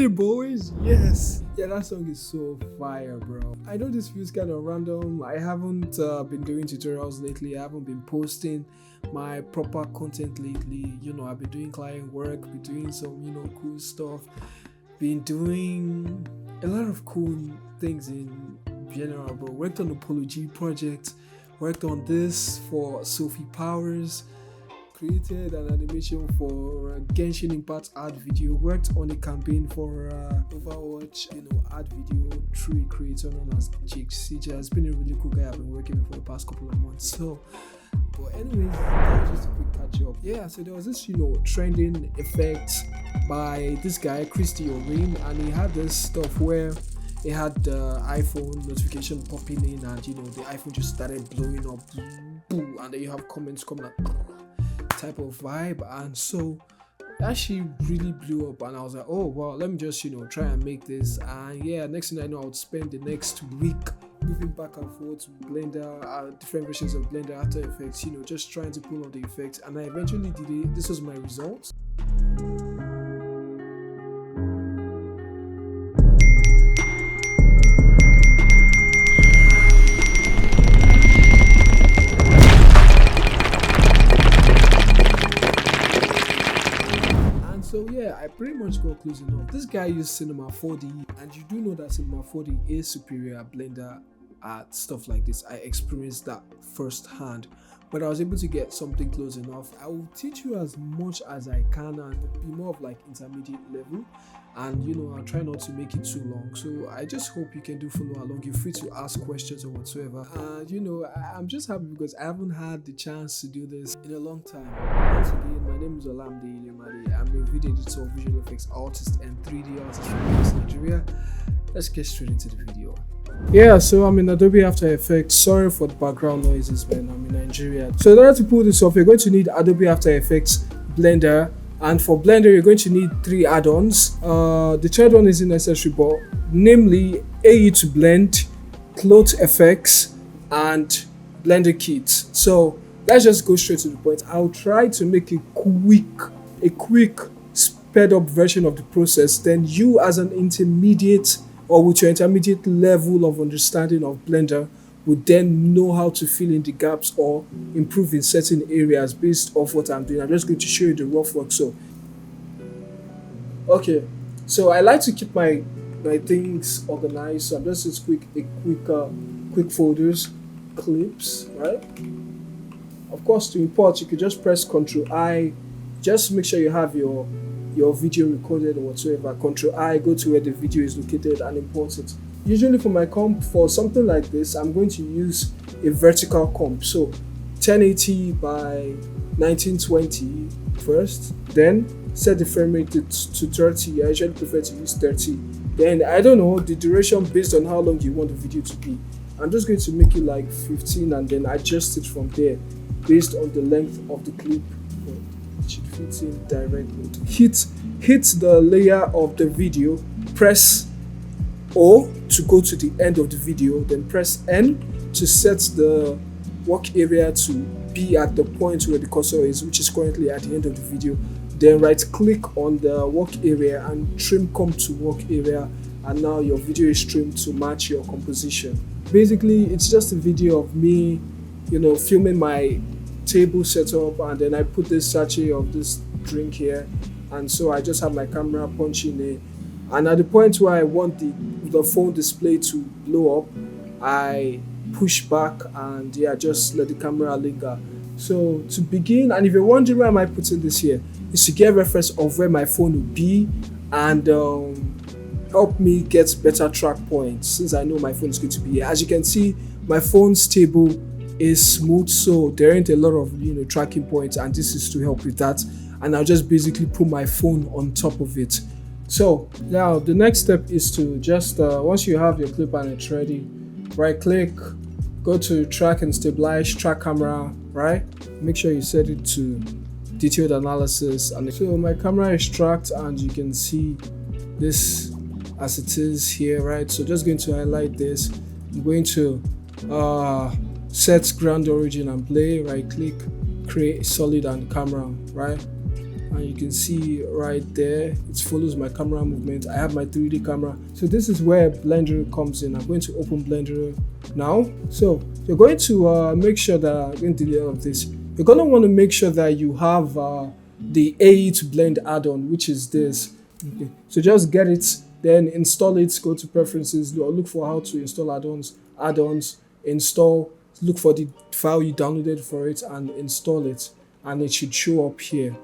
it, boys. Yes. Yeah, that song is so fire, bro. I know this feels kind of random. I haven't been doing tutorials lately. I haven't been posting my proper content lately. You know, I've been doing client work, been doing some, cool stuff. Been doing a lot of cool things in general, bro. Worked on the Polo G project. Worked on this for Sophie Powers. Created an animation for Genshin Impact ad video. Worked on a campaign for Overwatch, ad video through a creator known as Jake CJ. Has been a really cool guy I've been working with for the past couple of months. So, but anyways, that was just a quick catch up. Yeah, so there was this, trending effect by this guy, Christy O'Rein, and he had this stuff where he had the iPhone notification popping in, and the iPhone just started blowing up, boom, and then you have comments coming like type of vibe, and so that actually really blew up, and I was like, oh well, let me just try and make this. And yeah, next thing I know, I would spend the next week moving back and forth with Blender, different versions of Blender, After Effects, just trying to pull on the effects, and I eventually did it. This was my result. So yeah, I pretty much got close enough. This guy used Cinema 4D, and you do know that Cinema 4D is superior at Blender at stuff like this. I experienced that firsthand, but I was able to get something close enough. I will teach you as much as I can and be more of like intermediate level, and I'll try not to make it too long. So I just hope you can follow along. You're free to ask questions or whatsoever. And I'm just happy because I haven't had the chance to do this in a long time. Once again, my name is Olamide Ilemade. I'm a video editor, visual effects artist, and 3D artist from Nigeria. Let's get straight into the video. Yeah, so I'm in Adobe After Effects. Sorry for the background noises, man. I'm in Nigeria. So in order to pull this off, you're going to need Adobe After Effects, Blender, and for Blender, you're going to need 3 add-ons. The third one isn't necessary, but namely AE to Blend, Cloth FX, and Blender Kits. So let's just go straight to the point. I'll try to make a quick sped up version of the process. Then you, as an intermediate or with your intermediate level of understanding of Blender, would then know how to fill in the gaps or improve in certain areas based off what I'm doing. I'm just going to show you the rough work. So, okay, so I like to keep my things organized. So I'm just quick folders, clips, right? Of course, to import, you could just press Ctrl I. Just make sure you have your video recorded or whatsoever. Ctrl I, go to where the video is located and import it. Usually for my comp, for something like this, I'm going to use a vertical comp. So 1080 by 1920 first, then set the frame rate to 30. I usually prefer to use 30. Then I don't know the duration based on how long you want the video to be. I'm just going to make it like 15 and then adjust it from there based on the length of the clip. It should fit in directly. Hit the layer of the video, press O to go to the end of the video, then press N to set the work area to be at the point where the cursor is, which is currently at the end of the video. Then right click on the work area and trim comp to work area, and now your video is trimmed to match your composition. Basically, it's just a video of me, filming my table setup, and then I put this sachet of this drink here, and so I just have my camera punching in. And at the point where I want the phone display to blow up, I push back and just let the camera linger. So to begin, and if you're wondering why am I putting this here, is to get reference of where my phone will be and help me get better track points since I know my phone is going to be here. As you can see, my phone's table is smooth, so there ain't a lot of tracking points, and this is to help with that. And I'll just basically put my phone on top of it. So now the next step is to just once you have your clip and it's ready, right click, go to track and stabilize track camera, right? Make sure you set it to detailed analysis. And so my camera is tracked and you can see this as it is here, right? So just going to highlight this. I'm going to set ground origin and play, right click, create solid and camera, right? and you can see right there it follows my camera movement. I have my 3D camera, so this is where Blender comes in. I'm going to open Blender now. So you're going to make sure that I'm going to delete all of this. You're going to want to make sure that you have the AE to blend add-on, which is this. Okay, so just get it, then install it. Go to preferences, or look for how to install add-ons, install, look for the file you downloaded for it and install it, and it should show up here.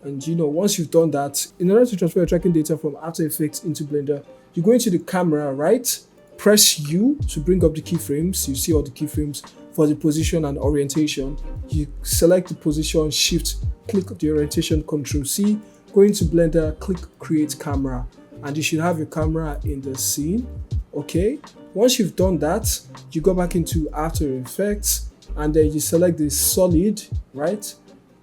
And once you've done that, in order to transfer your tracking data from After Effects into Blender, you go into the camera, right? Press U to bring up the keyframes. You see all the keyframes for the position and orientation. You select the position, shift, click the orientation, Control C, go into Blender, click Create Camera, and you should have your camera in the scene. Okay, once you've done that, you go back into After Effects, and then you select the solid, right?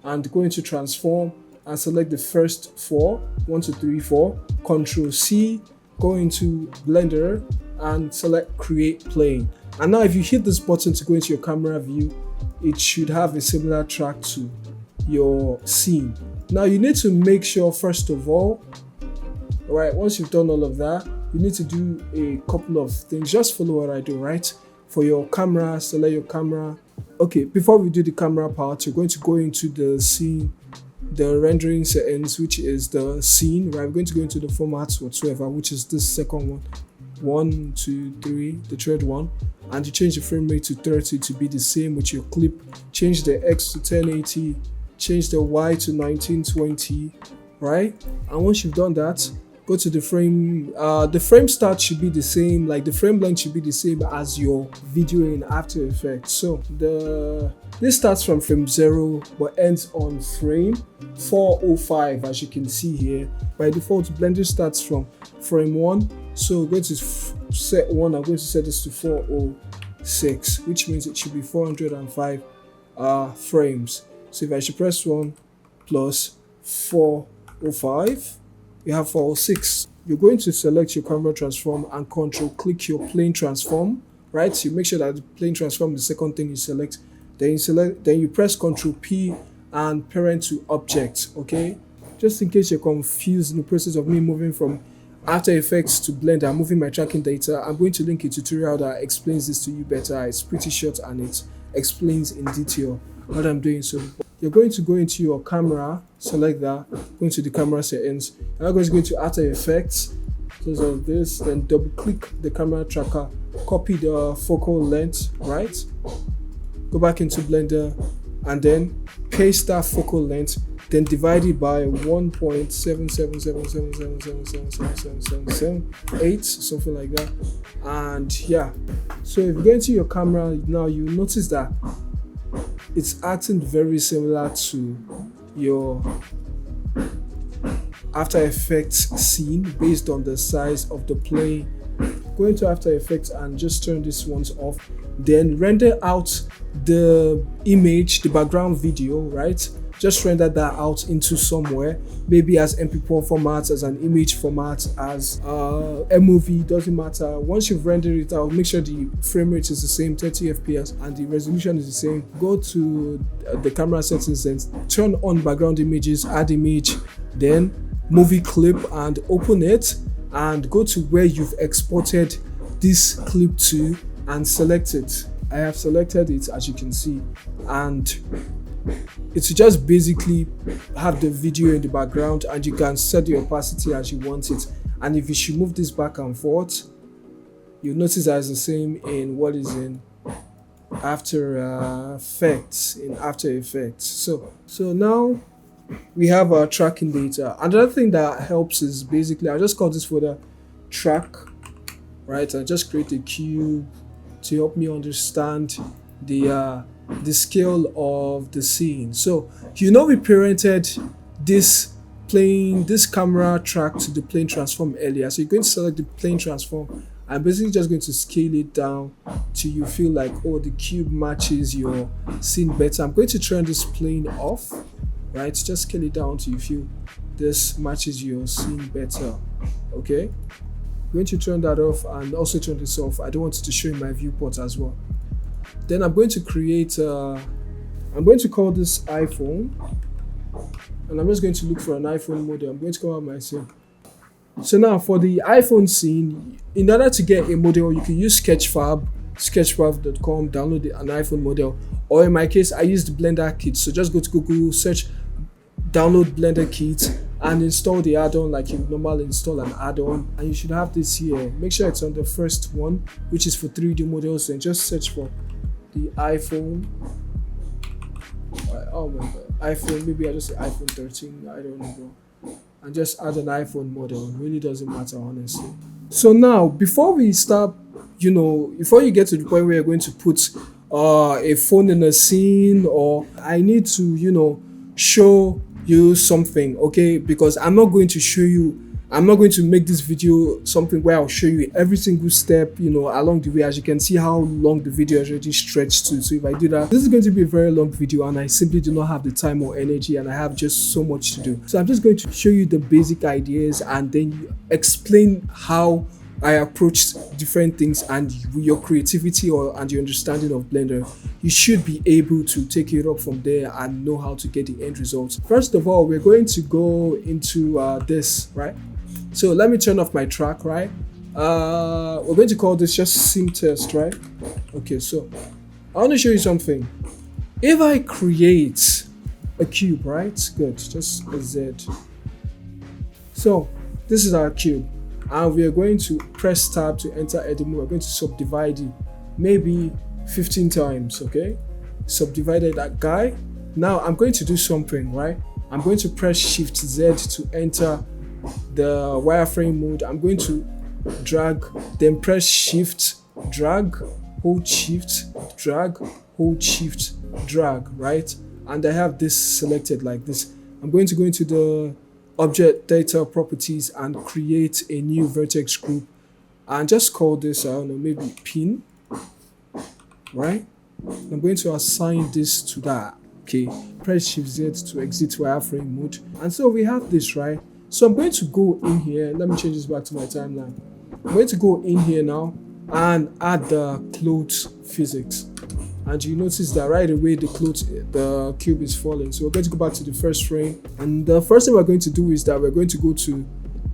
And go into Transform and select the first 4, 1, 2, 3, 4, Control C, go into Blender and select Create Plane. And now if you hit this button to go into your camera view, it should have a similar track to your scene. Now you need to make sure, first of all, right, once you've done all of that, you need to do a couple of things. Just follow what I do, right? For your camera, select your camera. Okay, before we do the camera part, you're going to go into the scene, the rendering settings, which is the scene, right? I'm going to go into the formats whatsoever, which is this second one, 1, 2, 3, the third one, and you change the frame rate to 30 to be the same with your clip. Change the X to 1080, change the Y to 1920, right? And once you've done that, go to the frame start should be the same, like the frame length should be the same as your video in After Effects. So this starts from frame 0 but ends on frame 405, as you can see here. By default, Blender starts from frame 1, so we're going to set 1, I'm going to set this to 406, which means it should be 405 frames. So if I should press 1 plus 405, you have 406. You're going to select your camera transform and control click your plane transform, right? So you make sure that the plane transform is the second thing you select. Then you press Control P and parent to object. Okay, just in case you're confused in the process of me moving from After Effects to Blender, I'm moving my tracking data. I'm going to link a tutorial that explains this to you better. It's pretty short and it explains in detail what I'm doing. So you're going to go into your camera, select that, go into the camera settings. I'm going to go into After Effects, close all this, then double click the camera tracker, copy the focal length, right? Go back into Blender and then paste that focal length, then divide it by 1.77777777778, something like that. And yeah, so if you go into your camera now, you notice that it's acting very similar to your After Effects scene based on the size of the plane. Go into After Effects and just turn these ones off, then render out the image, the background video, right? Just render that out into somewhere, maybe as MP4 format, as an image format, as MOV, doesn't matter. Once you've rendered it out, make sure the frame rate is the same, 30 FPS, and the resolution is the same. Go to the camera settings and turn on background images, add image, then movie clip and open it, and go to where you've exported this clip to and select it. I have selected it, as you can see, and it's just basically have the video in the background, and you can set the opacity as you want it. And if you should move this back and forth, you'll notice that it's the same in what is in After Effects. So now we have our tracking data. Another thing that helps is basically, I just call this folder track, right? I just create a cube to help me understand the scale of the scene. So we parented this camera track to the plane transform earlier. So you're going to select the plane transform and basically just going to scale it down till you feel like, oh, the cube matches your scene better. I'm going to turn this plane off, right? Just scale it down till you feel this matches your scene better. Okay, I'm going to turn that off and also turn this off. I don't want it to show in my viewport as well. Then I'm going to create I'm going to call this iPhone, and I'm just going to look for an iPhone model. I'm going to come out my scene. So now for the iPhone scene, in order to get a model, you can use sketchfab.com, download an iPhone model, or in my case, I used Blender Kit. So just go to Google, search download Blender Kit, and install the add-on like you normally install an add-on. And you should have this here. Make sure it's on the first one, which is for 3D models, and just search for the iPhone. Oh my god, iPhone, maybe I just say iPhone 13, I don't know, bro. And just add an iPhone model. It really doesn't matter, honestly. So now, before we start, before you get to the point where you're going to put a phone in a scene, or I need to, show you something, okay? Because I'm not going to make this video something where I'll show you every single step, along the way. As you can see how long the video is already stretched to. So if I do that, this is going to be a very long video, and I simply do not have the time or energy, and I have just so much to do. So I'm just going to show you the basic ideas and then explain how I approached different things, and with your creativity and your understanding of Blender, you should be able to take it up from there and know how to get the end results. First of all, we're going to go into this, right? So let me turn off my track, right? We're going to call this just sim test, right? Okay, so I want to show you something. If I create a cube, right? Good, just a Z. So this is our cube, and we are going to press tab to enter edit mode. We're going to subdivide it maybe 15 times, okay? Subdivided that guy. Now I'm going to do something, right? I'm going to press Shift Z to enter the wireframe mode. I'm going to drag, then press Shift, drag, hold Shift, drag, hold Shift, drag, right? And I have this selected like this. I'm going to go into the object data properties and create a new vertex group, and just call this, I don't know, maybe pin, right? I'm going to assign this to that. Okay, press Shift Z to exit wireframe mode, and so we have this, right? So I'm going to go in here. Let me change this back to my timeline. I'm going to go in here now and add the clothes physics, and you notice that right away the cube is falling. So we're going to go back to the first frame, and the first thing we're going to do is that we're going to go to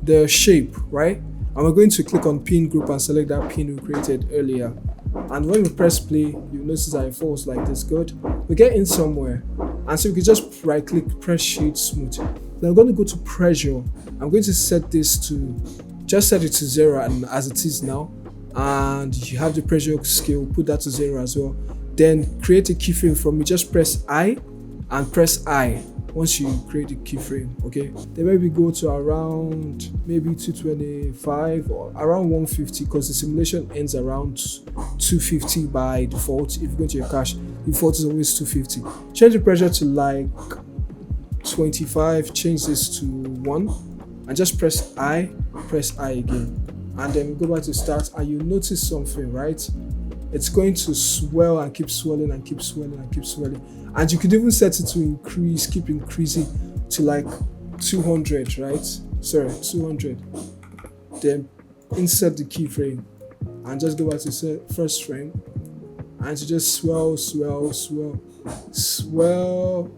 the shape, right? And we're going to click on pin group and select that pin we created earlier. And when we press play, you notice that it falls like this. Good. We get in somewhere, and so we can just right click, press shade smooth. Then I'm going to go to pressure. I'm going to set this to, just set it to 0 and as it is now, and you have the pressure scale, put that to 0 as well. Then create a keyframe from it. Just press I and press I once you create a keyframe, okay? Then maybe go to around maybe 225 or around 150, because the simulation ends around 250 by default. If you go to your cache, default is always 250. Change the pressure to like 25, change this to 1, and just press I again, and then go back to start, and you notice something, right? It's going to swell and keep swelling and keep swelling and keep swelling. And you could even set it to increase, keep increasing to like 200, right? Sorry, 200. Then insert the keyframe and just go back to first frame, and to just swell, swell, swell, swell.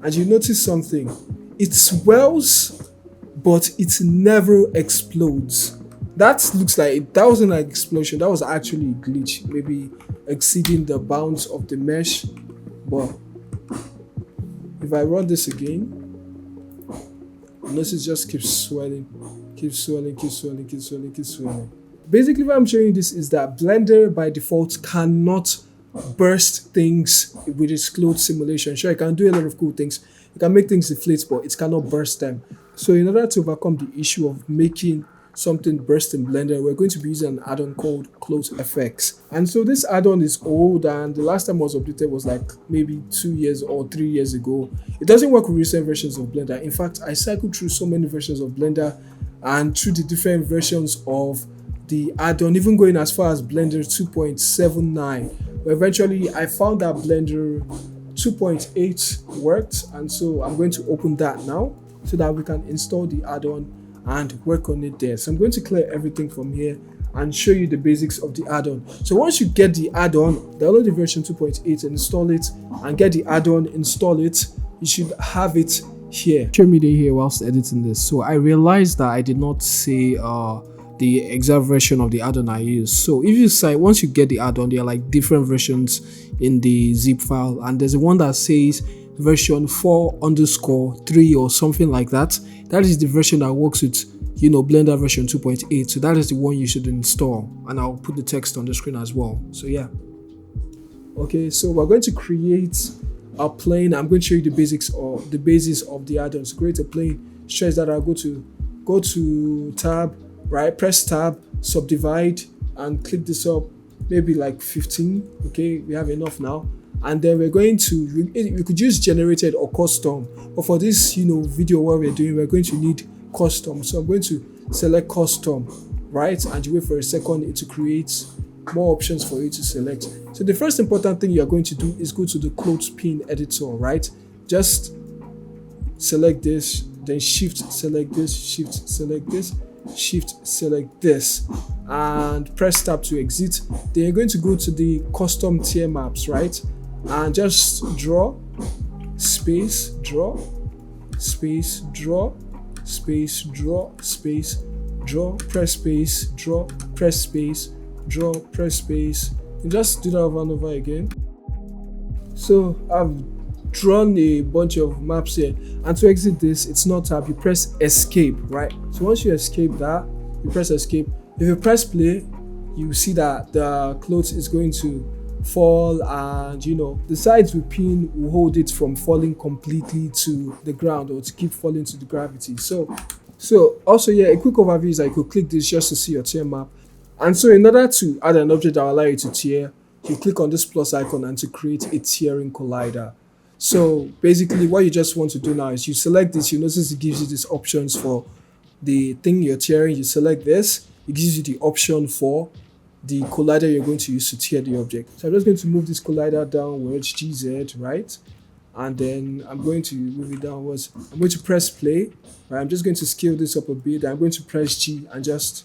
And you notice something. It swells, but it never explodes. That looks like that wasn't an explosion. That was actually a glitch, maybe exceeding the bounds of the mesh. But if I run this again, notice it just keeps swelling, keeps swelling, keeps swelling, keeps swelling, keeps swelling. Basically, what I'm showing you this is that Blender by default cannot burst things with its clothes simulation. Sure, it can do a lot of cool things. It can make things deflate, but it cannot burst them. So in order to overcome the issue of making something burst in Blender, we're going to be using an add-on called Clothes FX. And so this add-on is old, and the last time it was updated was like maybe 2 years or 3 years ago. It doesn't work with recent versions of Blender. In fact, I cycled through so many versions of Blender and through the different versions of the add-on, even going as far as Blender 2.79. But eventually I found that Blender 2.8 worked, and so I'm going to open that now so that we can install the add-on and work on it there. So I'm going to clear everything from here and show you the basics of the add-on. So once you get the add-on, download the version 2.8 and install it, and get the add-on, install it. you should have it here. Show me the here whilst editing this. So I realized that I did not say the exact version of the add-on I use. So if you say once you get the add-on, there are like different versions in the zip file, and there's one that says version 4_3 or something like that. That is the version that works with Blender version 2.8. So that is the one you should install, and I'll put the text on the screen as well. So yeah. Okay, so we're going to create a plane. I'm going to show you the basics or the basis of the add-ons. Create a plane. Stress that I'll go to tab, right? Press tab, subdivide, and click this up. Maybe like 15. Okay, we have enough now. And then we're going to we could use generated or custom, but for this video what we're doing, we're going to need custom. So I'm going to select custom, right? And you wait for a second to create more options for you to select. So the first important thing you're going to do is go to the clothespin editor, right? Just select this, then shift select this, shift select this, shift select this, and press tab to exit. Then you're going to go to the custom tier maps, right? And just draw, space, draw, space, draw, space, draw, space, draw, press space, draw, press space, draw, press space, and just do that over and over again. So I've drawn a bunch of maps here, and to exit this, it's not tab, you press escape, right? So once you escape that, you press escape. If you press play, you see that the clothes is going to fall, and the sides we pin will hold it from falling completely to the ground or to keep falling to the gravity. So also, yeah, a quick overview is I could click this just to see your tier map. And so in order to add an object that will allow you to tier, you click on this plus icon and to create a tiering collider. So basically what you just want to do now is you select this. You notice it gives you these options for the thing you're tiering. You select this, it gives you the option for the collider you're going to use to tier the object. So I'm just going to move this collider downwards, GZ, right? And then I'm going to move it downwards. I'm going to press play, right? I'm just going to scale this up a bit. I'm going to press G, and just,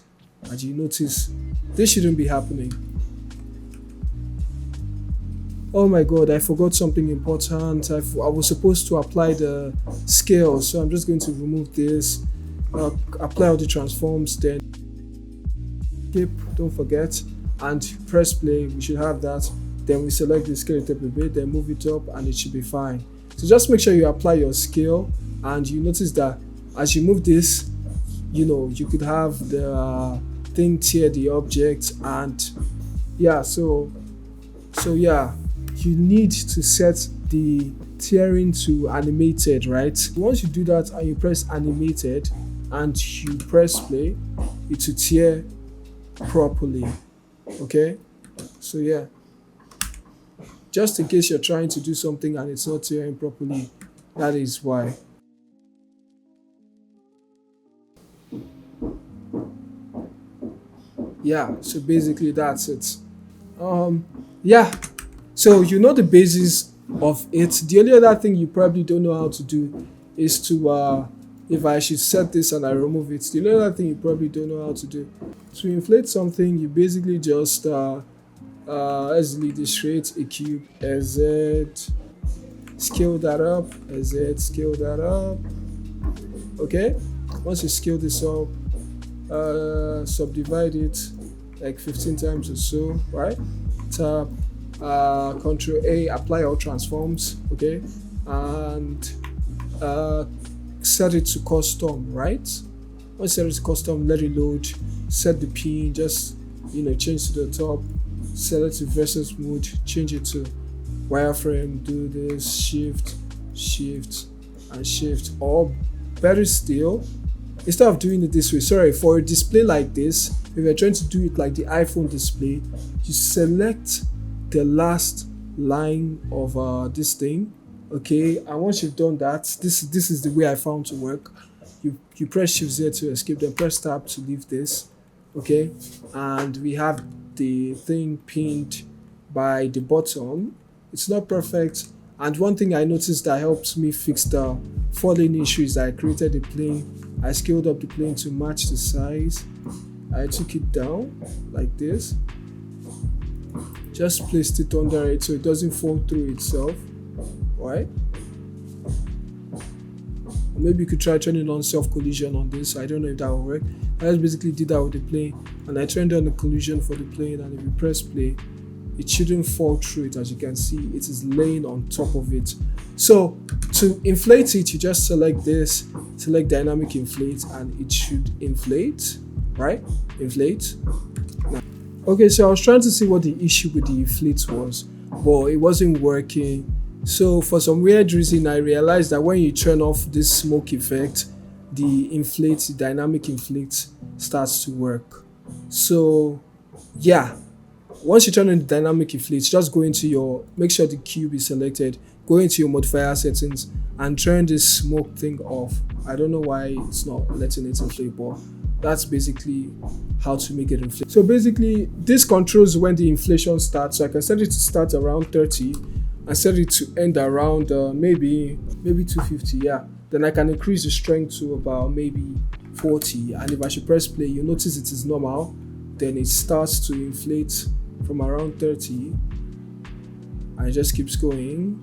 as you notice, this shouldn't be happening. Oh my god, I forgot something important. I was supposed to apply the scale, so I'm just going to remove this, apply all the transforms, then skip, don't forget, and press play. We should have that. Then we select the scale up a bit, then move it up, and it should be fine. So just make sure you apply your scale, and you notice that as you move this, you could have the thing tier the object. And yeah, so yeah, you need to set the tiering to animated, right? Once you do that and you press animated and you press play, it will tier properly. Okay, so yeah, just in case you're trying to do something and it's not tiering properly, that is why. Yeah, so basically that's it. Yeah, so the basis of it. The only other thing you probably don't know how to do is to if I should set this and I remove it, the only other thing you probably don't know how to do to inflate something, you basically just let's delete this straight, a cube, SZ, scale that up, SZ, scale that up. Okay, once you scale this up, subdivide it like 15 times or so, right? Tab, Control A, apply all transforms, okay, and set it to custom, right? Once set it to custom, let it load, set the pin, just change to the top, select the versus mode, change it to wireframe, do this, shift, and shift, or better still, instead of doing it this way, sorry, for a display like this, if you're trying to do it like the iPhone display, you select the last line of this thing, okay, and once you've done that, this is the way I found to work. You press Shift Z to escape, then press Tab to leave this, okay, and we have the thing pinned by the bottom. It's not perfect, and one thing I noticed that helps me fix the falling issue is that I created a plane. I scaled up the plane to match the size. I took it down like this, just placed it under it so it doesn't fall through itself, right? Or maybe you could try turning on self collision on this. I don't know if that will work. I just basically did that with the plane, and I turned on the collision for the plane, and if you press play, it shouldn't fall through it. As you can see, it is laying on top of it. So to inflate it, you just select this, select dynamic inflate, and it should inflate, right? Inflate. Okay, so I was trying to see what the issue with the inflate was, but it wasn't working. So for some weird reason, I realized that when you turn off this smoke effect, the inflate, the dynamic inflate starts to work. So yeah, once you turn on the dynamic inflate, just go into your, make sure the cube is selected, go into your modifier settings and turn this smoke thing off. I don't know why it's not letting it inflate, but that's basically how to make it inflate. So basically this controls when the inflation starts. So I can set it to start around 30 and set it to end around maybe 250. Yeah, then I can increase the strength to about maybe 40, and if I should press play, you notice it is normal. Then it starts to inflate from around 30 and it just keeps going.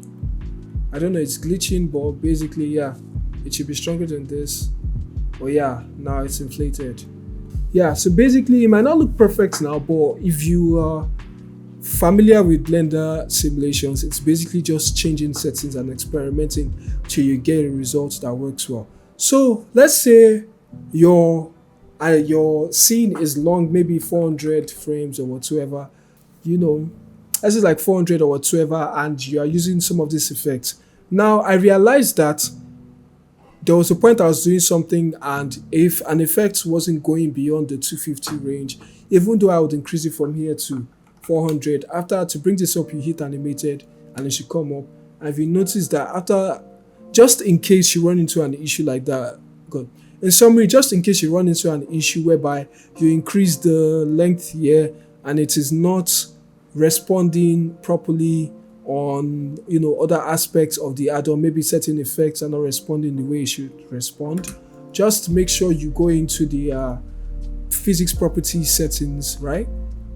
I don't know, it's glitching, but basically yeah, it should be stronger than this. Oh yeah, now it's inflated. Yeah, so basically it might not look perfect now, but if you are familiar with Blender simulations, it's basically just changing settings and experimenting till you get a result that works well. So let's say your scene is long, maybe 400 frames or whatsoever, you know, this is like 400 or whatsoever, and you are using some of these effects. Now I realized that there was a point I was doing something, and if an effect wasn't going beyond the 250 range, even though I would increase it from here to 400, after to bring this up you hit animated and it should come up. And if you notice that after, just in case you run into an issue like that, good. In summary, just in case you run into an issue whereby you increase the length here and it is not responding properly on, you know, other aspects of the add-on, maybe certain effects are not responding the way it should respond, just make sure you go into the physics property settings, right?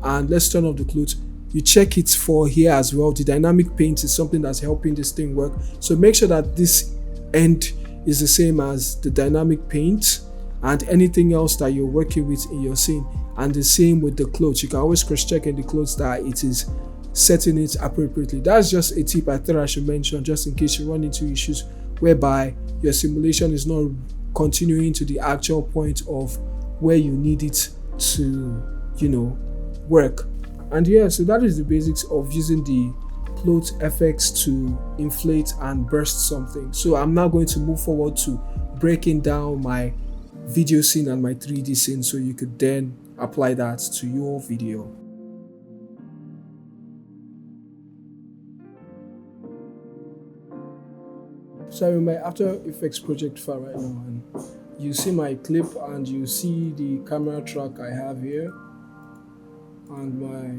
And let's turn off the clothes. You check it for here as well. The dynamic paint is something that's helping this thing work. So make sure that this end is the same as the dynamic paint and anything else that you're working with in your scene. And the same with the clothes. You can always cross-check in the clothes that it is setting it appropriately. That's just a tip I thought I should mention, just in case you run into issues whereby your simulation is not continuing to the actual point of where you need it to, you know, work. And yeah, so that is the basics of using the float FX to inflate and burst something. So I'm now going to move forward to breaking down my video scene and my 3D scene, so you could then apply that to your video. So I'm in my After Effects project file right now, and you see my clip and you see the camera track I have here and my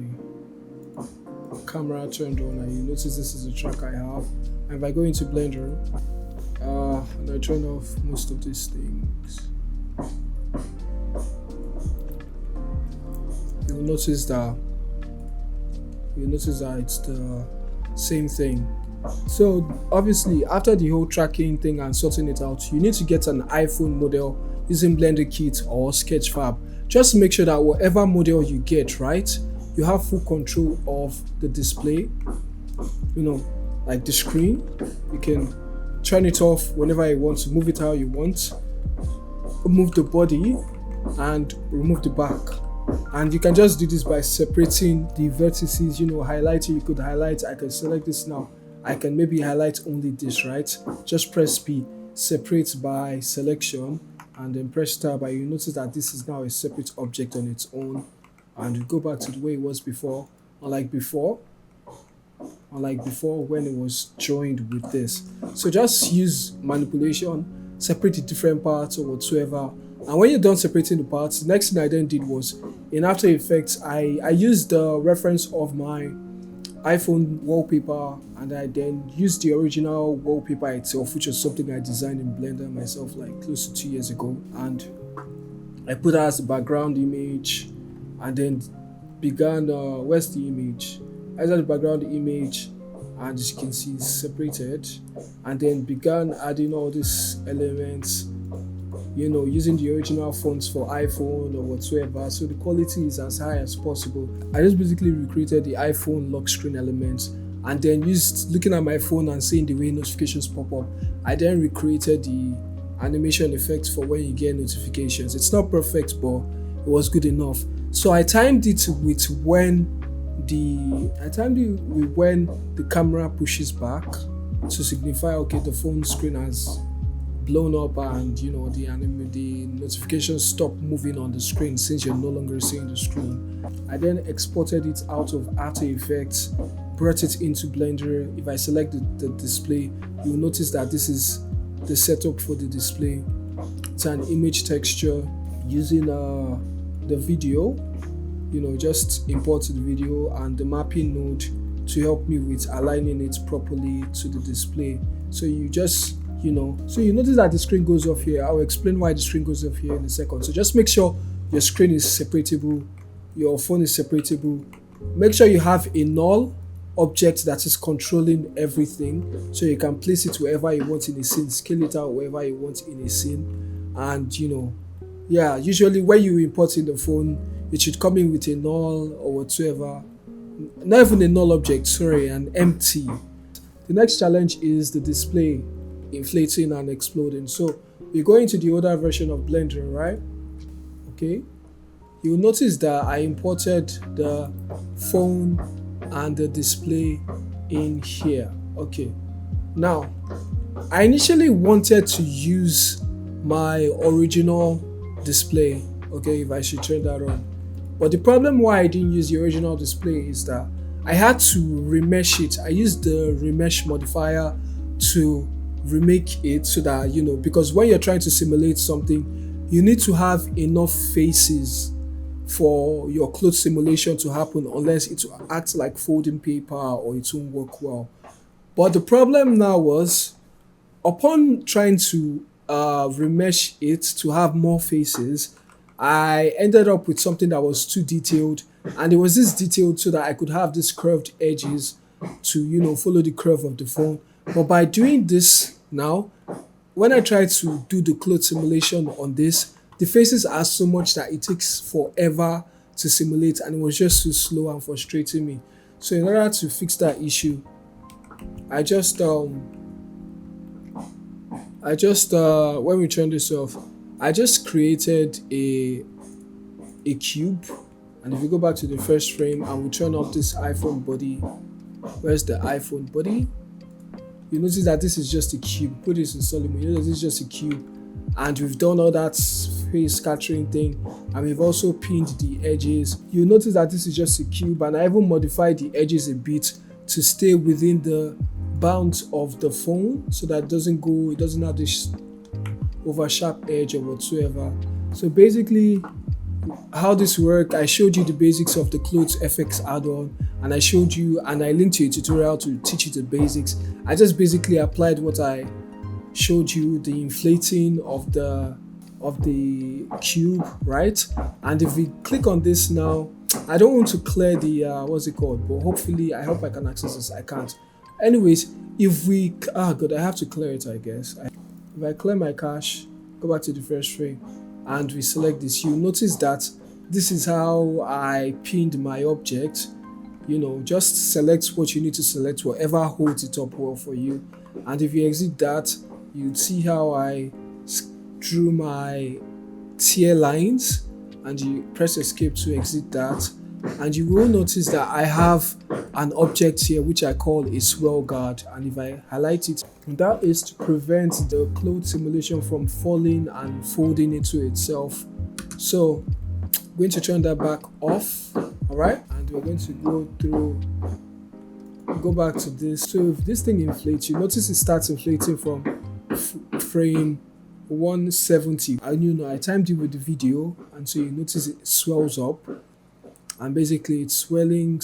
camera turned on, and you notice this is the track I have. And if I go into Blender and I turn off most of these things, you'll notice that it's the same thing. So obviously after the whole tracking thing and sorting it out, you need to get an iPhone model using Blender Kit or Sketchfab. Just make sure that whatever model you get, right, you have full control of the display, you know, like the screen. You can turn it off whenever you want to, move it how you want, move the body and remove the back. And you can just do this by separating the vertices, you know, highlighting. You could highlight, I can select this now, I can maybe highlight only this, right? Just press P, separate by selection, and then press tab, and you notice that this is now a separate object on its own. And you go back to the way it was before, unlike before when it was joined with this. So just use manipulation, separate the different parts or whatsoever. And when you're done separating the parts, the next thing I then did was, in After Effects, I used the reference of my iPhone wallpaper, and I then used the original wallpaper itself, which was something I designed in Blender myself like close to 2 years ago, and I put that as the background image, and then began where's the image? I added the background image, and as you can see it's separated, and then began adding all these elements, using the original fonts for iPhone or whatsoever, so the quality is as high as possible. I just basically recreated the iPhone lock screen elements, and then used looking at my phone and seeing the way notifications pop up. I then recreated the animation effect for when you get notifications. It's not perfect, but it was good enough. So I timed it with when the camera pushes back to signify, okay, the phone screen has blown up, and the notifications stop moving on the screen since you're no longer seeing the screen. I then exported it out of After Effects, brought it into Blender. If I select the display, you'll notice that this is the setup for the display. It's an image texture using the video, just import the video and the mapping node to help me with aligning it properly to the display. So you just so you notice that the screen goes off here. I'll explain why the screen goes off here in a second. So just make sure your screen is separatable, your phone is separatable. Make sure you have a null object that is controlling everything, so you can place it wherever you want in a scene, scale it out wherever you want in a scene. And usually when you import in the phone, it should come in with a null or whatsoever, not even a null object, sorry, an empty. The next challenge is the display inflating and exploding. So you go into the older version of Blender, right? Okay, you'll notice that I imported the phone and the display in here. Okay, now I initially wanted to use my original display. Okay, if I should turn that on, but the problem why I didn't use the original display is that I had to remesh it. I used the remesh modifier to remake it, so that because when you're trying to simulate something, you need to have enough faces for your clothes simulation to happen, unless it will act like folding paper or it won't work well. But the problem now was, upon trying to remesh it to have more faces, I ended up with something that was too detailed, and it was this detailed so that I could have these curved edges to follow the curve of the phone. But by doing this now, when I try to do the clothes simulation on this, the faces are so much that it takes forever to simulate, and it was just too slow and frustrating me. So in order to fix that issue, I just when we turn this off, I just created a cube. And if you go back to the first frame and we turn off this iPhone body, where's the iPhone body? You notice that this is just a cube. Put this in solid mode. You know, this is just a cube, and we've done all that face scattering thing, and we've also pinned the edges. You notice that this is just a cube, and I even modified the edges a bit to stay within the bounds of the phone, so that it doesn't have this over sharp edge or whatsoever. So basically, how this works, I showed you the basics of the Clothes FX add-on, and I showed you, and I linked you a tutorial to teach you the basics. I just basically applied what I showed you, the inflating of the cube, right? And if we click on this now, I don't want to clear the what's it called, but hopefully I hope I can access this. I can't. Anyways, if we good, I have to clear it, I guess. If I clear my cache, go back to the first frame, and we select this, you notice that this is how I pinned my object. Just select what you need to select, whatever holds it up well for you. And if you exit that, you'd see how I drew my tier lines, and you press escape to exit that. And you will notice that I have an object here which I call a swell guard, and if I highlight it, that is to prevent the clothes simulation from falling and folding into itself. So I'm going to turn that back off. All right, and we're going to go back to this. So if this thing inflates, you notice it starts inflating from frame 170, and I timed it with the video, and so you notice it swells up, and basically it's swelling,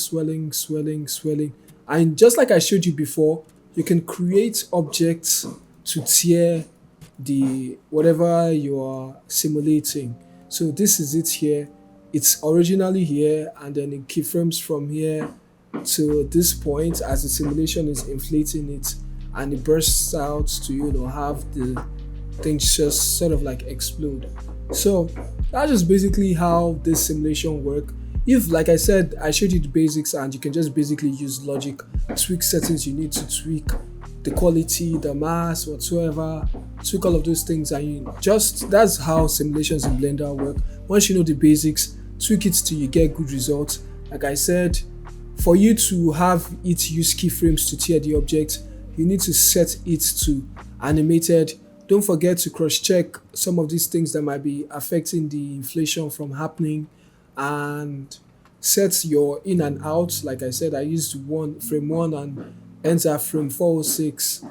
and just like I showed you before, you can create objects to tear the whatever you are simulating. So this is it here. It's originally here, and then it keyframes from here, to this point as the simulation is inflating it, and it bursts out to have the things just sort of like explode. So that's just basically how this simulation work. If, like I said, I showed you the basics, and you can just basically use logic, tweak settings you need to tweak, the quality, the mass, whatsoever, tweak all of those things, and that's how simulations in Blender work. Once you know the basics, tweak it till you get good results. Like I said, for you to have it use keyframes to tear the object, you need to set it to animated. Don't forget to cross-check some of these things that might be affecting the inflation from happening, and set your in and out. Like I said, I used frame 1 and ends at frame 406.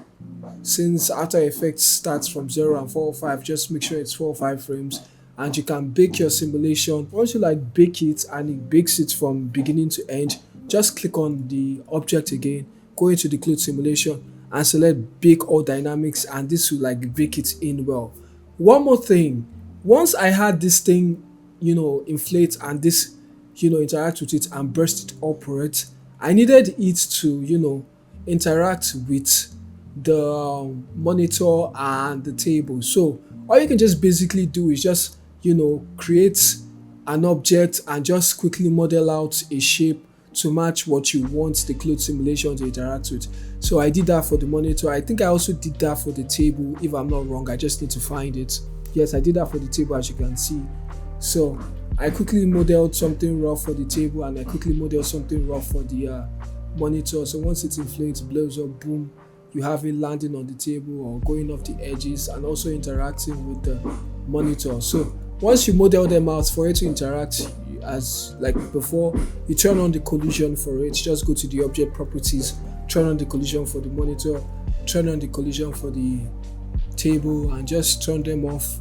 Since After Effects starts from 0 and 405, just make sure it's 405 frames, and you can bake your simulation. Once you like bake it and it bakes it from beginning to end, just click on the object again, go into the clone simulation and select bake all dynamics, and this will like bake it in well. One more thing, once I had this thing inflate and this interact with it and burst it upwards, I needed it to interact with the monitor and the table. So all you can just basically do is just create an object and just quickly model out a shape to match what you want the cloth simulation to interact with. So I did that for the monitor. I think I also did that for the table, if I'm not wrong. I just need to find it. Yes, I did that for the table, as you can see. So I quickly modeled something rough for the table, and I quickly modeled something rough for the monitor. So once it inflates, blows up, boom, you have it landing on the table or going off the edges and also interacting with the monitor. So once you model them out, for it to interact as like before, you turn on the collision for it. Just go to the object properties, turn on the collision for the monitor, turn on the collision for the table, and just turn them off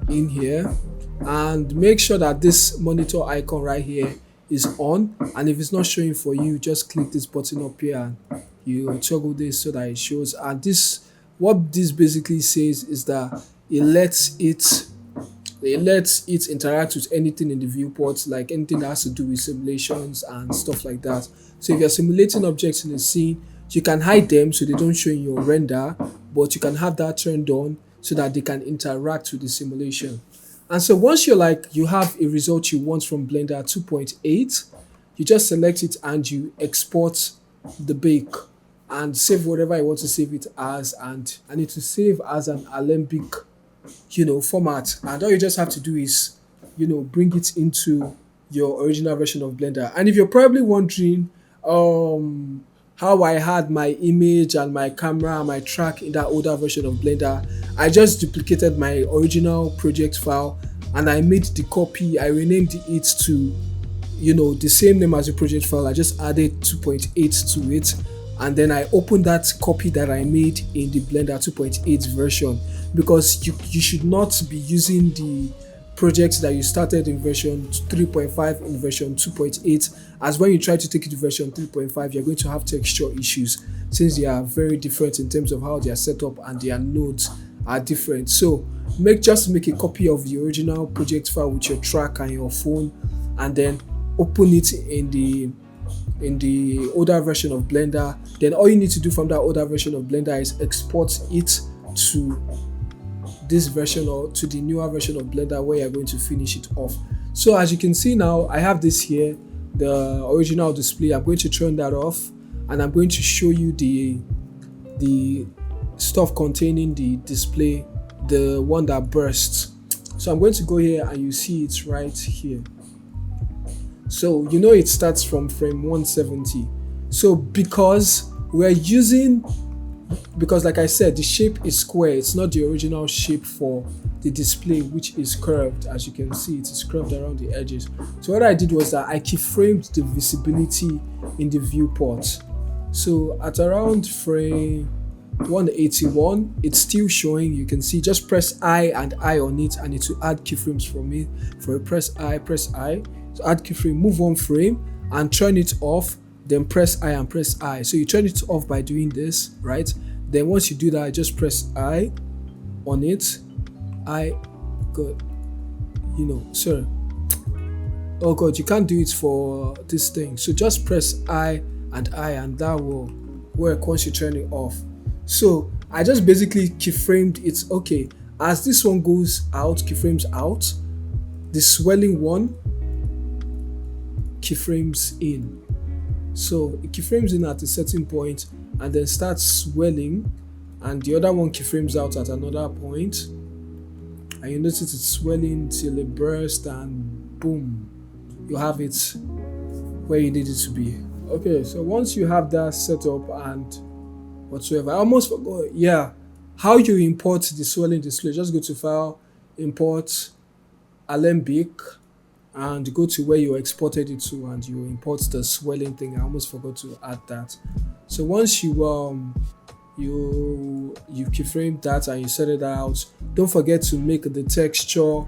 in here, and make sure that this monitor icon right here is on. And if it's not showing for you, just click this button up here and you toggle this so that it shows. And what this basically says is that it lets it interact with anything in the viewport, like anything that has to do with simulations and stuff like that. So if you're simulating objects in a scene, you can hide them so they don't show in your render, but you can have that turned on so that they can interact with the simulation. And so once you have a result you want from Blender 2.8, you just select it and you export the bake and save whatever you want to save it as, and I need to save as an Alembic format. And all you just have to do is bring it into your original version of Blender. And if you're probably wondering how I had my image and my camera and my track in that older version of Blender, I just duplicated my original project file and I made the copy. I renamed it to the same name as the project file. I just added 2.8 to it, and then I opened that copy that I made in the Blender 2.8 version, because you should not be using the projects that you started in version 3.5 in version 2.8, as when you try to take it to version 3.5, you're going to have texture issues, since they are very different in terms of how they are set up and their nodes are different. So just make a copy of the original project file with your track and your phone, and then open it in the older version of Blender. Then all you need to do from that older version of Blender is export it to this version or to the newer version of Blender where you're going to finish it off. So as you can see now, I have this here, the original display. I'm going to turn that off, and I'm going to show you the stuff containing the display, the one that bursts. So I'm going to go here and you see it's right here. So it starts from frame 170. So because like I said, the shape is square, it's not the original shape for the display, which is curved. As you can see, it is curved around the edges. So what I did was that I keyframed the visibility in the viewport. So at around frame 181, it's still showing. You can see, just press I and I on it and it will add keyframes for me. For a press I, so add keyframe, move one frame and turn it off, then press I and press I. So you turn it off by doing this, right? Then once you do that, just press I on it. I got, sorry. Oh god, you can't do it for this thing. So just press I, and that will work once you turn it off. So I just basically keyframed it. Okay, as this one goes out, keyframes out, the swelling one keyframes in. So it keyframes in at a certain point and then starts swelling, and the other one keyframes out at another point, and you notice it's swelling till it bursts, and boom, you have it where you need it to be. Okay, so once you have that set up and whatsoever, I almost forgot, yeah, how you import the swelling display. Just go to File, Import, Alembic, and go to where you exported it to, and you import the swelling thing. I almost forgot to add that. So once you keyframe that and you set it out, don't forget to make the texture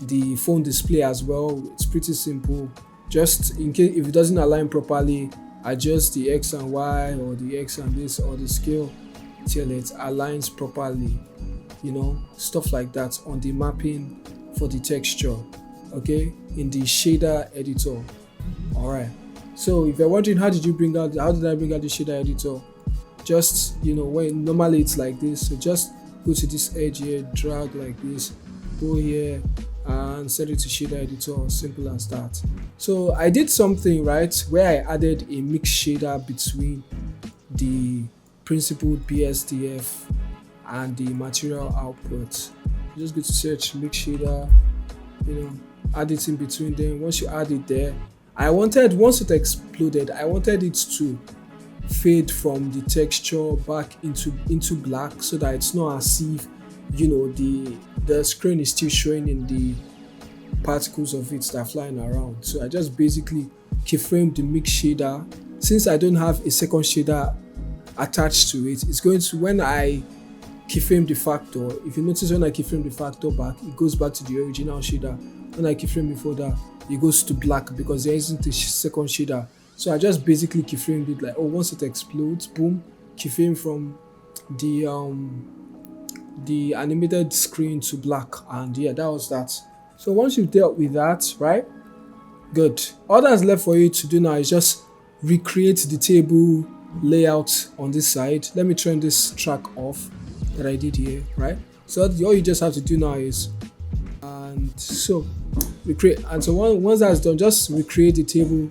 the phone display as well. It's pretty simple. Just in case if it doesn't align properly, adjust the X and Y or the X and this or the scale till it aligns properly, you know, stuff like that on the mapping for the texture, okay, in the shader editor. All right, so if you're wondering how did I bring out the shader editor, just, you know, when normally it's like this, so just go to this edge here, drag like this, go here and set it to shader editor. Simple as that. So I did something right where I added a mix shader between the principled BSDF and the material output. Just go to search mix shader, you know, add it in between them. Once you add it there, I wanted, once it exploded, I wanted it to fade from the texture back into black, so that it's not as if, you know, the screen is still showing in the particles of it that are flying around. So I just basically keyframe the mix shader. Since I don't have a second shader attached to it, it's going to, when I keyframe the factor, if you notice when I keyframe the factor back, it goes back to the original shader. When I keyframe before that, it goes to black because there isn't a second shader. So I just basically keyframed it like, oh, once it explodes, boom, keyframe from the animated screen to black, and yeah, that was that. So once you've dealt with that, right, good, all that's left for you to do now is just recreate the table layout on this side. Let me turn this track off that I did here, right? So all you just have to do now is, and so recreate, and so once that's done, just recreate the table,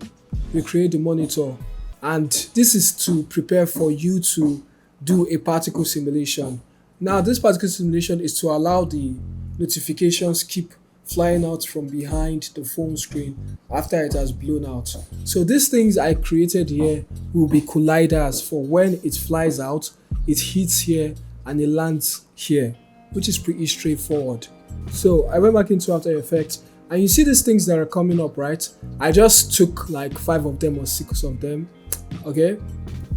recreate the monitor, and this is to prepare for you to do a particle simulation. Now this particle simulation is to allow the notifications keep flying out from behind the phone screen after it has blown out. So these things I created here will be colliders for when it flies out, it hits here and it lands here, which is pretty straightforward. So I went back into After Effects, and you see these things that are coming up, right? I just took like 5 of them or 6 of them, okay?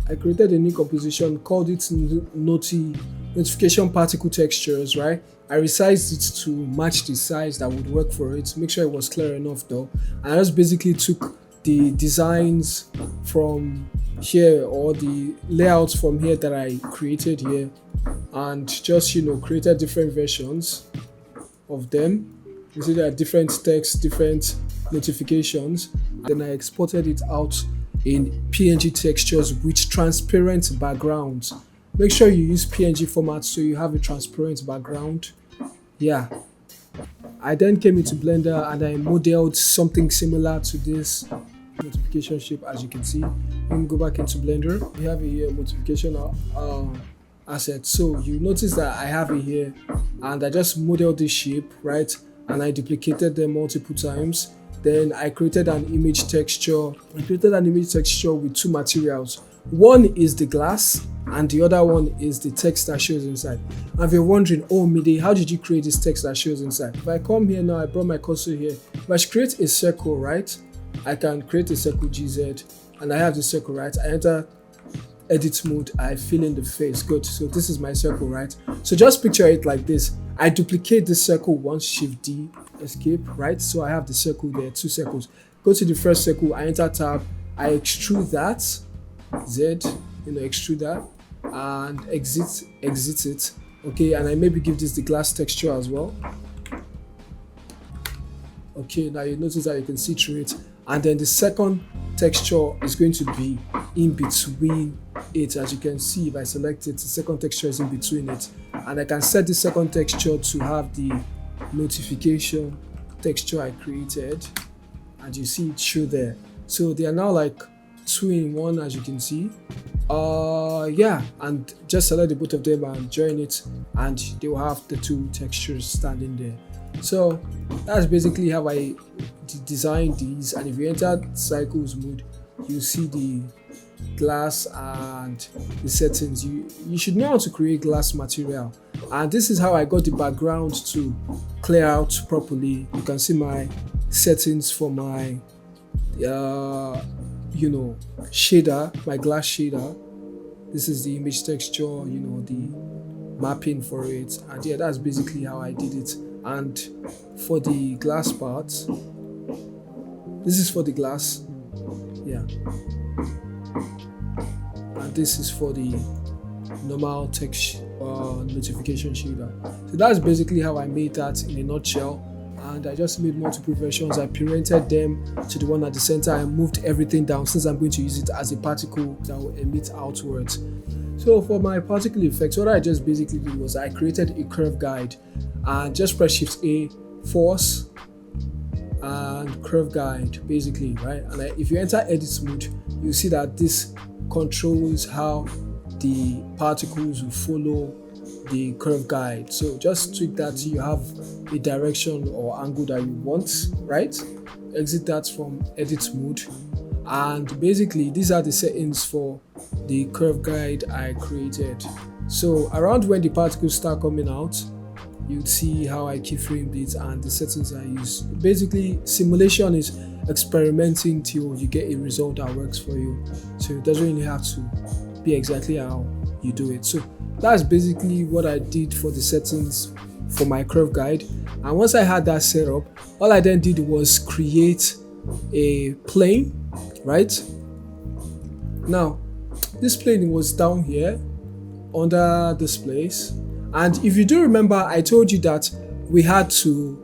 I created a new composition, called it notification particle textures, right? I resized it to match the size that would work for it, make sure it was clear enough though. And I just basically took the designs from here, or the layouts from here that I created here, and just, you know, created different versions of them. You see there are different text, different notifications. Then I exported it out in PNG textures with transparent backgrounds. Make sure you use PNG format so you have a transparent background. Yeah. I then came into Blender and I modeled something similar to this notification shape, as you can see. Let me go back into Blender. We have a notification asset. So you notice that I have it here, and I just modeled this shape, right? And I duplicated them multiple times. Then I created an image texture. I created an image texture with 2 materials. One is the glass and the other one is the text that shows inside. And if you're wondering, oh Mide, how did you create this text that shows inside? If I come here now, I brought my cursor here. If I should create a circle, right? I can create a circle GZ, and I have the circle, right? I enter edit mode, I fill in the face. Good. So this is my circle, right? So just picture it like this. I duplicate this circle once, Shift D, escape, right? So I have the circle there, 2 circles. Go to the first circle, I enter tab, I extrude that, Z, you know, extrude that, and exit it. Okay, and I maybe give this the glass texture as well. Okay, now you notice that you can see through it, and then the second texture is going to be in between it. As you can see, if I select it, the second texture is in between it, and I can set the second texture to have the notification texture I created, and you see it through there. So they are now like two in one, as you can see. Yeah, and just select the both of them and join it, and they will have the two textures standing there. So that's basically how I design these. And if you enter cycles mode, you see the glass and the settings. You should know how to create glass material, and this is how I got the background to clear out properly. You can see my settings for my shader, my glass shader. This is the image texture, the mapping for it, and yeah, that's basically how I did it. And for the glass part, this is for the glass, yeah, and this is for the normal text notification shader. So that's basically how I made that in a nutshell. And I just made multiple versions. I parented them to the one at the center. I moved everything down since I'm going to use it as a particle that will emit outwards. So for my particle effects, what I just basically did was I created a curve guide, and just press Shift A, force, and curve guide basically, right? And if you enter edit mode, you see that this controls how the particles will follow the curve guide. So just tweak that so you have a direction or angle that you want, right? Exit that from edit mode, and basically these are the settings for the curve guide I created. So around when the particles start coming out, you'd see how I keyframed it and the settings I use. Basically, simulation is experimenting till you get a result that works for you. So it doesn't really have to be exactly how you do it. So that's basically what I did for the settings for my curve guide. And once I had that set up, all I then did was create a plane, right? Now, this plane was down here under this place. And if you do remember, I told you that we had to,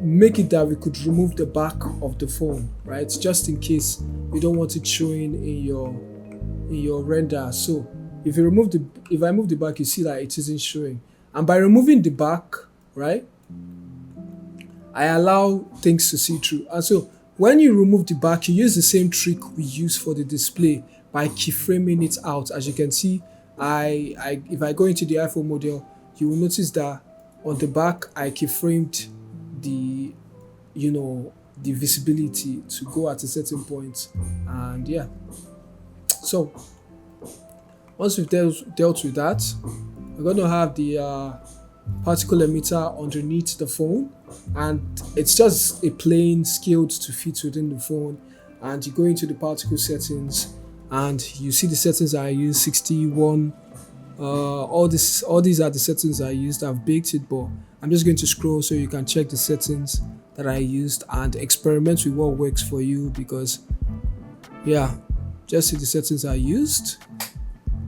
make it that we could remove the back of the phone, right? Just in case you don't want it showing in your render. So if I move the back, you see that it isn't showing. And by removing the back, right, I allow things to see through. And so when you remove the back, you use the same trick we use for the display by keyframing it out. As you can see, if I go into the iPhone model, you will notice that on the back I keyframed the visibility to go at a certain point. And yeah, so once we've dealt with that, we're going to have the particle emitter underneath the phone, and it's just a plane scaled to fit within the phone. And you go into the particle settings, and you see the settings I use, 61. All these are the settings I used. I've baked it, but I'm just going to scroll so you can check the settings that I used and experiment with what works for you. Because yeah, just see the settings I used.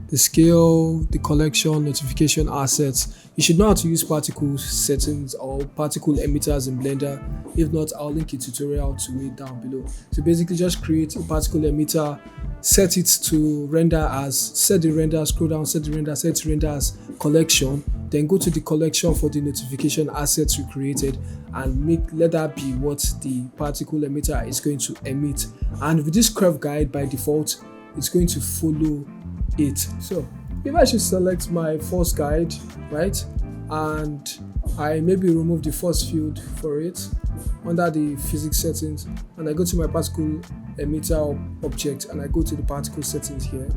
The scale, the collection, notification, assets. You should know how to use particle settings or particle emitters in Blender. If not, I'll link a tutorial to it down below. So basically just create a particle emitter, set it to render as, set the render, scroll down, set the render, set the render as collection, then go to the collection for the notification assets you created and let that be what the particle emitter is going to emit. And with this curve guide, by default, it's going to follow it. So if I should select my force guide, right, and I maybe remove the force field for it under the physics settings, and I go to my particle emitter object and I go to the particle settings here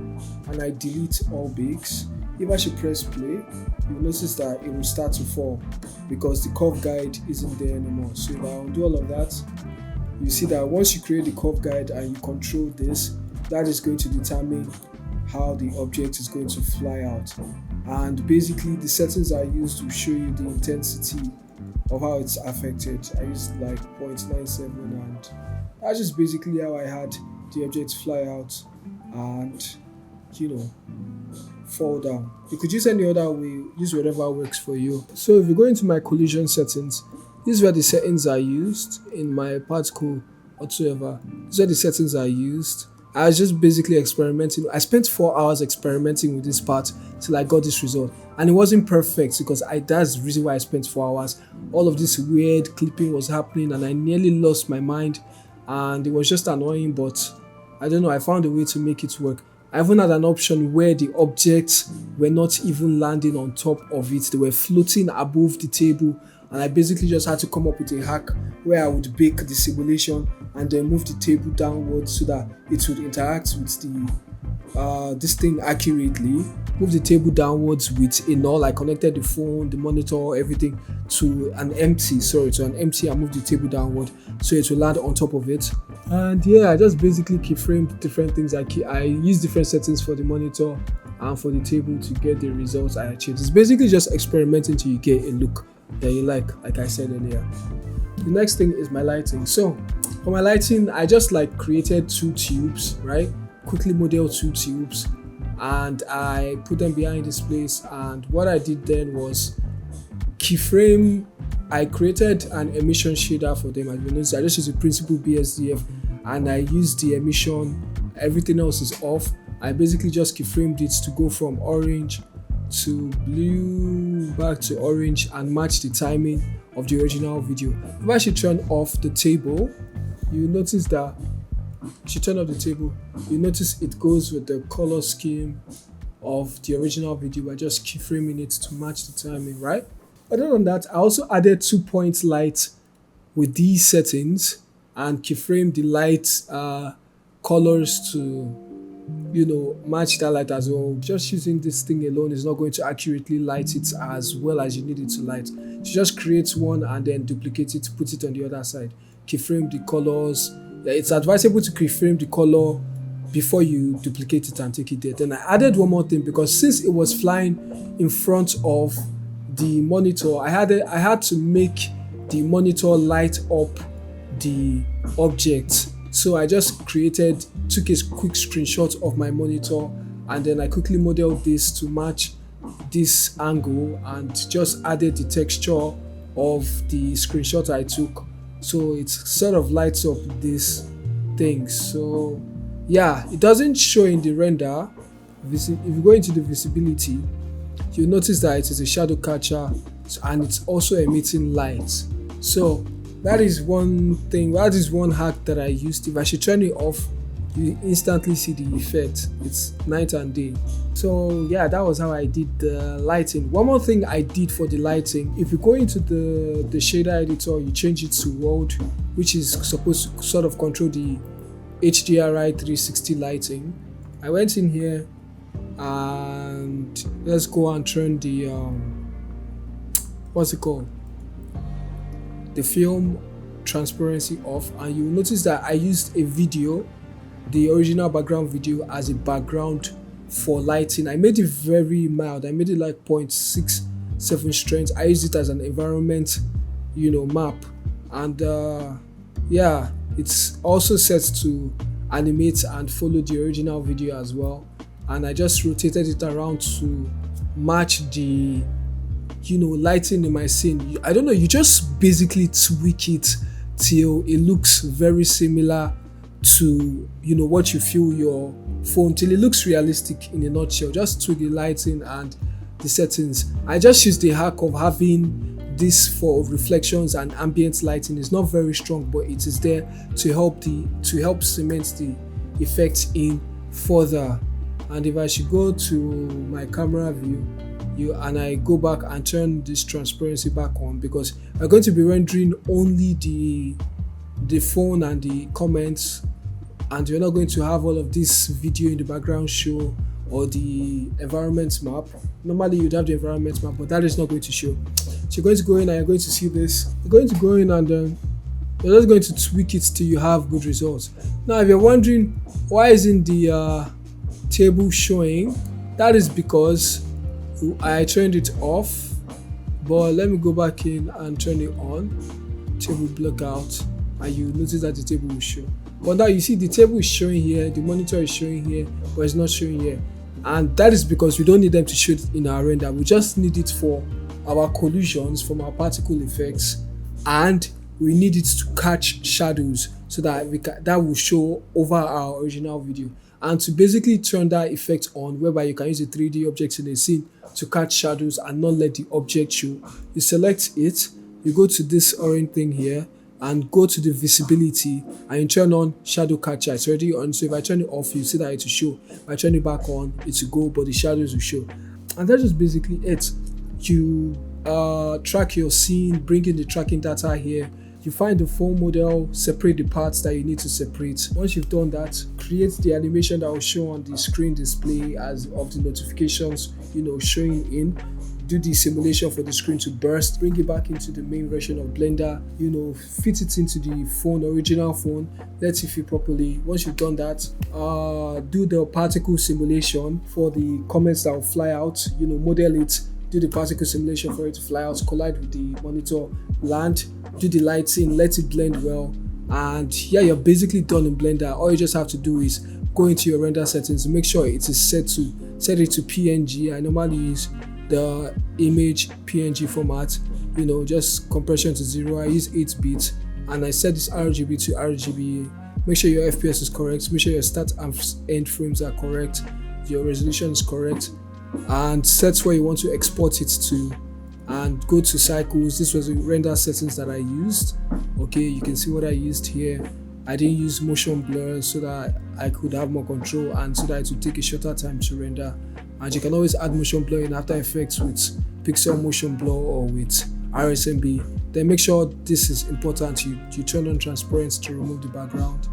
and I delete all bakes. If I should press play, you'll notice that it will start to fall because the curve guide isn't there anymore. So if I undo all of that, you see that once you create the curve guide and you control this, that is going to determine how the object is going to fly out. And basically the settings I used to show you the intensity of how it's affected. I used like 0.97, and that's just basically how I had the object fly out and fall down. You could use any other way, use whatever works for you. So if you go into my collision settings, These were the settings I used in my particle whatsoever. These are the settings I used. I was just basically experimenting. I spent 4 hours experimenting with this part till I got this result, and it wasn't perfect because that's the reason why I spent 4 hours. All of this weird clipping was happening and I nearly lost my mind, and it was just annoying, but I don't know, I found a way to make it work. I even had an option where the objects were not even landing on top of it, they were floating above the table, and I basically just had to come up with a hack where I would bake the simulation and then move the table downwards so that it would interact with the this thing accurately. Move the table downwards with a null. I connected the phone, the monitor, everything to an empty, and move the table downward so it will land on top of it. And yeah, I just basically keyframed different things. I use different settings for the monitor and for the table to get the results I achieved. It's basically just experimenting till you get a look that you like I said earlier. The next thing is my lighting. So for my lighting, I just created 2 tubes, right? Quickly modeled 2 tubes and I put them behind this place, and what I did then was keyframe. I created an emission shader for them. As you notice, I just use a principal BSDF and I use the emission. Everything else is off. I basically just keyframed it to go from orange to blue back to orange and match the timing of the original video. If I should turn off the table, you notice that you notice it goes with the color scheme of the original video by just keyframing it to match the timing, right? Other than that, I also added 2-point light with these settings and keyframe the light colors to match that light as well. Just using this thing alone is not going to accurately light it as well as you need it to light. So just create one and then duplicate it, put it on the other side. Keyframe the colors. It's advisable to keyframe the color before you duplicate it and take it there. Then I added one more thing because since it was flying in front of the monitor, I had to make the monitor light up the object. So I just took a quick screenshot of my monitor and then I quickly modeled this to match this angle and just added the texture of the screenshot I took, so it sort of lights up this thing. So yeah, it doesn't show in the render. If you go into the visibility, you'll notice that it is a shadow catcher and it's also emitting light. So that is one thing, that is one hack that I used. If I should turn it off, you instantly see the effect. It's night and day. So yeah, that was how I did the lighting. One more thing I did for the lighting, if you go into the shader editor, you change it to world, which is supposed to sort of control the HDRI 360 lighting. I went in here and let's go and turn the what's it called, the film transparency off, and you will notice that I used a video, the original background video, as a background for lighting. I made it very mild. I made it like 0.67 strength. I used it as an environment map, and yeah, it's also set to animate and follow the original video as well, and I just rotated it around to match the lighting in my scene. I don't know, you just basically tweak it till it looks very similar to what you feel your phone, till it looks realistic. In a nutshell, just tweak the lighting and the settings. I just use the hack of having this for reflections and ambient lighting. It's not very strong, but it is there to help cement the effect in further. And if I should go to my camera view, and I go back and turn this transparency back on, because I'm going to be rendering only the phone and the comments, and you're not going to have all of this video in the background show or the environment map. Normally you'd have the environment map, but that is not going to show. So you're going to go in and you're going to see this. You're going to go in and then you're just going to tweak it till you have good results. Now if you're wondering why isn't the table showing, that is because I turned it off, but let me go back in and turn it on. Table blackout, and you notice that the table will show. But now you see the table is showing here, the monitor is showing here, but it's not showing here. And that is because we don't need them to show it in our render. We just need it for our collisions from our particle effects and we need it to catch shadows so that that will show over our original video. And to basically turn that effect on, whereby you can use the 3D objects in a scene to catch shadows and not let the object show, you select it, you go to this orange thing here and go to the visibility and you turn on shadow catcher. It's already on, so if I turn it off, you see that it will show. If I turn it back on, it will go, but the shadows will show. And that's just basically it. You track your scene, bring in the tracking data here. You find the phone model, separate the parts that you need to separate. Once you've done that, create the animation that will show on the screen display as of the notifications, showing in. Do the simulation for the screen to burst, bring it back into the main version of Blender, fit it into the phone, original phone, let it fit properly. Once you've done that, do the particle simulation for the comments that will fly out, model it, do the particle simulation for it to fly out, collide with the monitor, land, do the lighting, let it blend well, and yeah, you're basically done in Blender. All you just have to do is go into your render settings, make sure it is set it to PNG. I normally use the image PNG format, just compression to 0. I use 8-bit and I set this RGB to RGB. Make sure your FPS is correct, make sure your start and end frames are correct, your resolution is correct, and set where you want to export it to, and go to cycles. This was the render settings that I used. Okay, you can see what I used here. I didn't use motion blur so that I could have more control and so that it would take a shorter time to render. And you can always add motion blur in After Effects with pixel motion blur or with RSMB. Then make sure this is important. You turn on transparency to remove the background.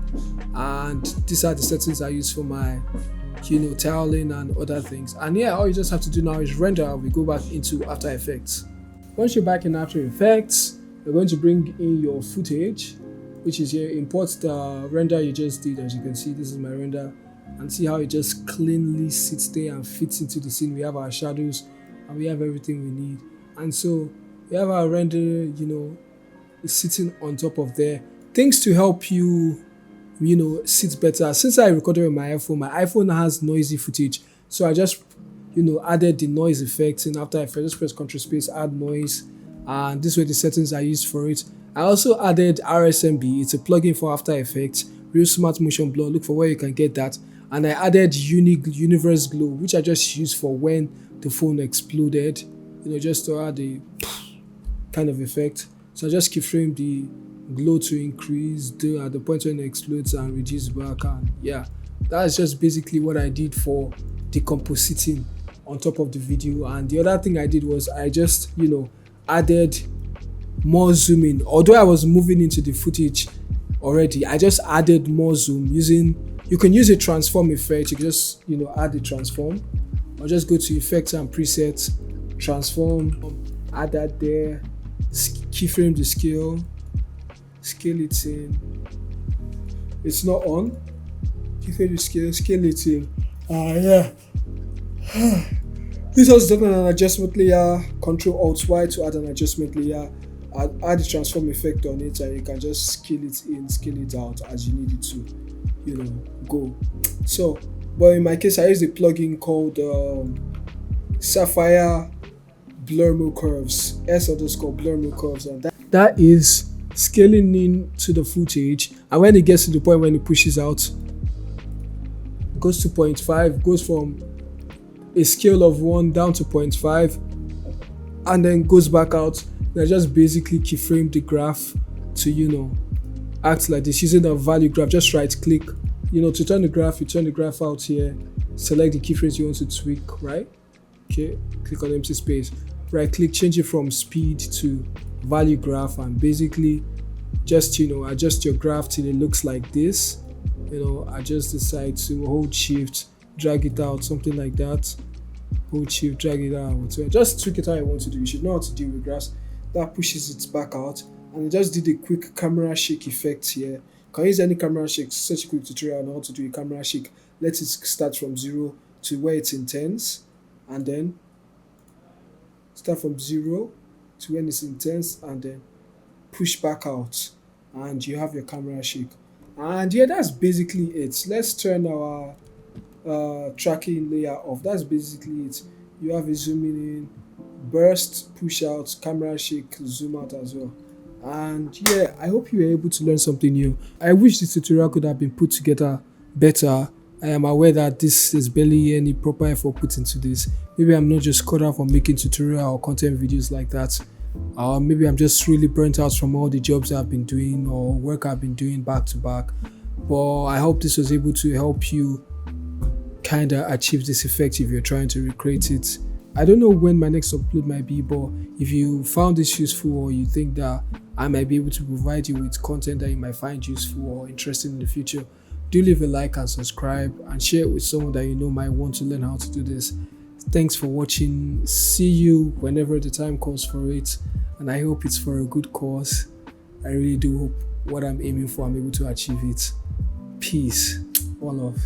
And these are the settings I use for my tiling and other things. And yeah, all you just have to do now is render. We go back into After Effects. Once you're back in After Effects, you're going to bring in your footage, which is here. Import the render you just did. As you can see, this is my render, and see how it just cleanly sits there and fits into the scene. We have our shadows and we have everything we need, and so we have our render sitting on top of there. Things to help you sit better. Since I recorded with my iPhone has noisy footage, so I just added the noise effect in After Effects. Just press Ctrl space, add noise, and this were the settings I used for it. I also added RSMB. It's a plugin for After Effects, Real Smart Motion Blur. Look for where you can get that. And I added Universe Glow, which I just used for when the phone exploded, just to add a kind of effect. So I just keyframe the glow to increase at the point when it explodes and reduce back, and yeah, that's just basically what I did for the compositing on top of the video. And the other thing I did was I just added more zooming. Although I was moving into the footage already, I just added more zoom you can use a transform effect. You can just add the transform, or just go to effects and presets, transform, add that there, keyframe the scale it in. It's not on. Keyframe the scale it in. Yeah. This was done on an adjustment layer. Ctrl-Alt-Y to add an adjustment layer. Add the transform effect on it, and you can just scale it in, scale it out as you need it to, go. So, but in my case, I use a plugin called Sapphire Blur Curves, S_Blur Curves, and that is scaling in to the footage. And when it gets to the point when it pushes out, goes to 0.5, goes from a scale of 1 down to 0.5, and then goes back out. And I just basically keyframe the graph to act like this using a value graph. Just right click, to turn the graph, you turn the graph out here, select the keyframes you want to tweak, right? Okay, click on empty space, right click, change it from speed to value graph, and basically just adjust your graph till it looks like this. I just decide to hold shift, drag it out, something like that. Hold shift, drag it out. So just tweak it how you want to do. You should know how to deal with graphs. That pushes it back out, and I just did a quick camera shake effect here. You can use any camera shake. Such a quick tutorial on how to do a camera shake. Let it start from 0 to where it's intense, and then start from 0 to when it's intense, and then push back out, and you have your camera shake. And yeah, that's basically it. Let's turn our tracking layer off. That's basically it. You have a zooming in, burst, push out, camera shake, zoom out as well. And yeah, I hope you were able to learn something new. I wish this tutorial could have been put together better. I am aware that this is barely any proper effort put into this. Maybe I'm not just cut out from making tutorial or content videos like that. Maybe I'm just really burnt out from all the jobs I've been doing or work I've been doing back to back. But I hope this was able to help you kind of achieve this effect if you're trying to recreate it. I don't know when my next upload might be, but if you found this useful or you think that I might be able to provide you with content that you might find useful or interesting in the future, do leave a like and subscribe and share it with someone that you know might want to learn how to do this. Thanks for watching. See you whenever the time calls for it, and I hope it's for a good cause. I really do hope what I'm aiming for, I'm able to achieve it. Peace. One love.